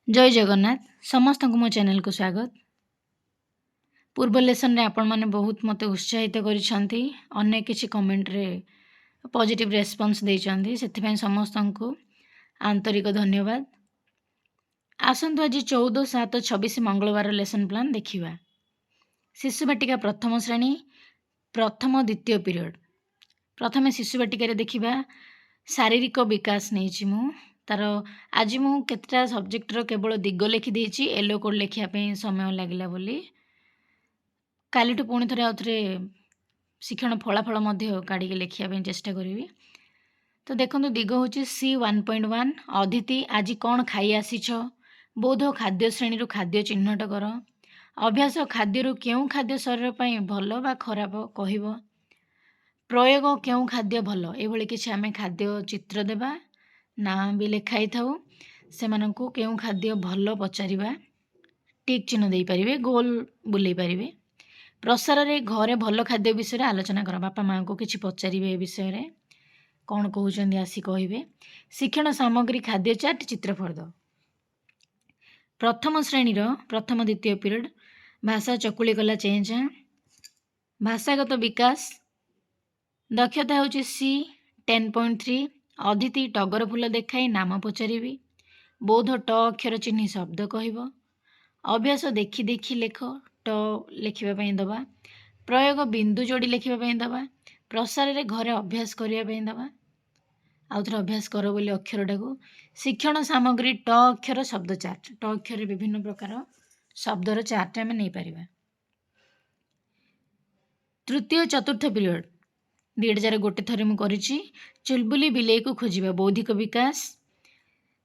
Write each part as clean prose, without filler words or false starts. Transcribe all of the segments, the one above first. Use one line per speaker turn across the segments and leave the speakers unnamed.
जय जगन्नाथ समस्त को मो चैनल को स्वागत। पूर्व लेसन रे आपण माने बहुत मते उत्साहित करिसंती, अनेक किछि कमेंट रे पॉजिटिव रेस्पॉन्स देइचंती, सेथि पय समस्त को आंतरिक धन्यवाद। आसंतु आज 14/7/26 मंगलवार लेसन प्लान देखिबा। शिशु बाटिका प्रथम श्रेणी प्रथम द्वितीय पीरियड। प्रथमे शिशु बाटिका रे देखिबा शारीरिक विकास नहीं मु तार आज मु केतटा सब्जेक्ट रो केवल दिग लिखि देछि, येलो कोड लिखिया पे समय लागला बोली कालीठु पुणी थरे आउथरे शिक्षण फलाफल मध्य काढ़ी लिखिया पे चेष्टा करिवि। तो देखंतु दिग होछि सी 1.1 अदिति आज कौन खाई आसीछ, बोध खाद्य श्रेणी रो खाद्य चिन्हट कर, अभ्यास खाद्य रो केउ खाद्य शरीर पई भलो बा खराब कहिबो, प्रयोग केउ खाद्य भलो एभली किछि आमे खाद्य चित्र देबा ना भी लिखाई थाउ, सेमानंकु केउ खाद्य भलो पचारिबा, टिक चिन्ह देई परिबे, गोल बुलेई परिबे। प्रसार रे घरे भलो खाद्य विषय रे आलोचना कर, बापा मां को किछि पचारिबे ए विषय रे कौन कहउचंदी आसी कहिबे। शिक्षण सामग्री खाद्य चार्ट चित्र फर्द। प्रथम श्रेणी रो प्रथम द्वितीय पीरियड भाषा चकुली कला चेंज, भाषागत विकास दक्षता होची सी 10.3 अदिति टगर फूल देखाई नाम पचारिबी, बोध ट अक्षर चिन्ह शब्द कहब, अभ्यास देखि देखि लेख ट लिखिबा पई दबा, प्रयोग बिंदु जोड़ी लिखिबा पई दबा, प्रसार रे घरे अभ्यास करिया पई दबा, आउथरे अभ्यास कर बोली अक्षरटाको। शिक्षण सामग्री ट अक्षर शब्द चार्ट, ट अक्षर विभिन्न प्रकार शब्दर चार्ट आमे नै परिबा। तृतीय चतुर्थ पीरियड दीड गोटे थरे मु करिछि चुलबुली बिलेई को खोजिबा, बौद्धिक विकास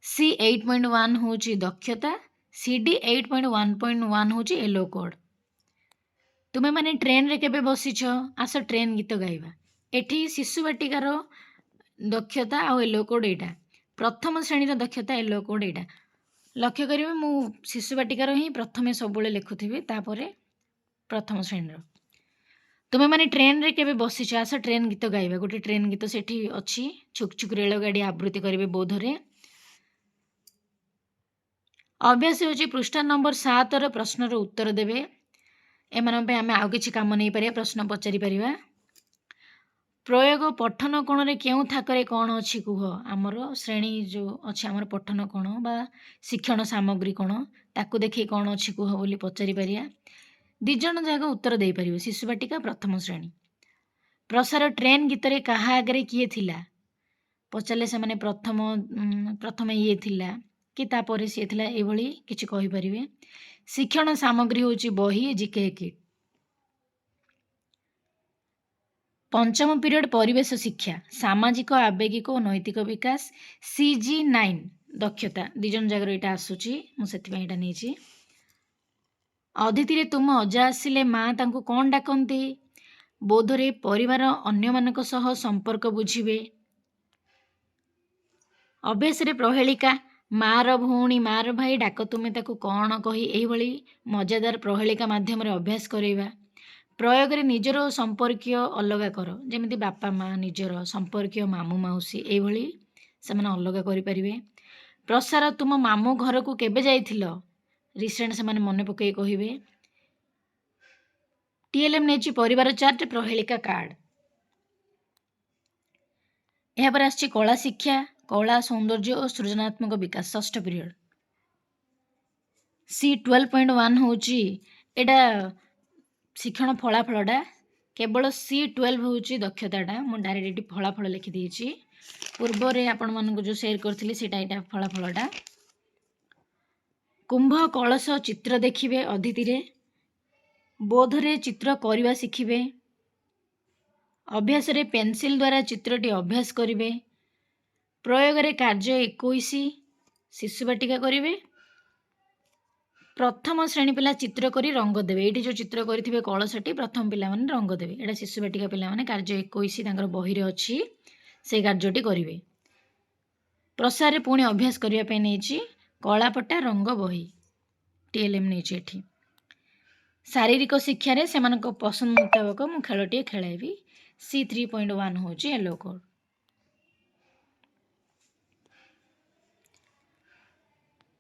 सी 8.1 होची दक्षता, सीडी 8.1.1 होची येलो कोड। तुमे माने ट्रेन रे केबे बसिछ, आस ट्रेन गीत गाइबा। एठी शिशु बाटिकार दक्षता आ येलो कोड एटा, प्रथम श्रेणी रो दक्षता येलो कोड एटा लक्ष्य करिवे। मु शिशु बाटिकार ही प्रथमे सबुले लिखुथिबि, तापरे प्रथम श्रेणी रो। तुमे माने ट्रेन रे केबे बसिछ, आस ट्रेन गीत गाइबा। गोटे ट्रेन गीत सेठी अछि, छुक छुक रेलगाड़ी आवृत्ति करिवे बोधरे। अभ्यास होची पृष्ठ नंबर 7 रो प्रश्न रो उत्तर देबे। एमान पे आमे आउ किछि काम नै परिया, प्रश्न पचारि परिबा। प्रयोग पठन कोण रे केउ थाकरे कोण अछि कुह, हमर श्रेणी जो अछि हमर पठन कोण बा शिक्षण सामग्री कोण ताकू देखि कोण अछि कुह बोली पचारि परिया। दि जण जागा उत्तर दे परिबे। शिशु बाटिका प्रथम श्रेणी। प्रसार ट्रेन गीत रे कहा आगरे किए थिला, पचाले से माने प्रथम ये थिला कि तापरे से थिला एभली किछि कहि परिबे। शिक्षण सामग्री होची बही जीके किट। पंचम पीरियड परिवेश शिक्षा सामाजिक आवेगिक और नैतिक विकास सीजी 9 दक्षता दि जण जागर एटा आसुची, मु सेति पय एटा नेछि। अदिति रे तुम अजा आसिले माँ तांको कोन डाकंती, बोधरे परिवार अन्य मानक सह संपर्क बुझिबे। अभ्यास रे प्रहेलिका मार भौणी मार भाई डाक तुमे ताकू कौन कही एही भली मजादार प्रहेलिका माध्यम रे अभ्यास करेबा। प्रयोग रे निजर संपर्कीय अलगा कर, जेमिति बापा माँ निजर संपर्कीय मामू माउसी एही भली सेमाने अलगा करि परिबे। प्रसार तुम मामू घर को केबे जाइथिलो, रिसेंट सेमाने मने पकई कहिबे। टीएलएम नेछि परिवार चार्ट प्रहेलिका कार्ड। यहाँ पर आछि कला शिक्षा कला सौंदर्य और सृजनात्मक विकास षष्ठ पीरियड सी 12.1 होची एटा शिक्षण फलाफलटा, केवल सी 12 होची दक्षताटा। मु डायरेक्ट फलाफल लिखि देछि, पूर्व रे आपण मानको जो शेयर करथिले सेटा एटा फलाफलटा। कुंभ कलश चित्र देखिबे अदिति रे, बोधरे चित्र करिबा शिखिबे। अभ्यास रे पेंसिल द्वारा चित्रटी अभ्यास करिवे। प्रयोग रे कार्य 21 शिशु बाटिका करिवे। प्रथम श्रेणी पिला चित्र करी रंग देबे। एठी जो चित्र करिथिबे कलशटी प्रथम पिला माने रंग देबे। एटा शिशु बाटिका पिला माने कार्य 21 तांकर बही रे अछि, से कार्यटी करिवे। प्रसार रे पुणी अभ्यास करिया पे नेछि कलापट्टा रंग बही टीएलएम नेछि एठी। शारीरिक शिक्षा रे सेमानक पसंद मुताबक मु खेलटी खेलाइबी। सी 3.1 होची येलो कोड।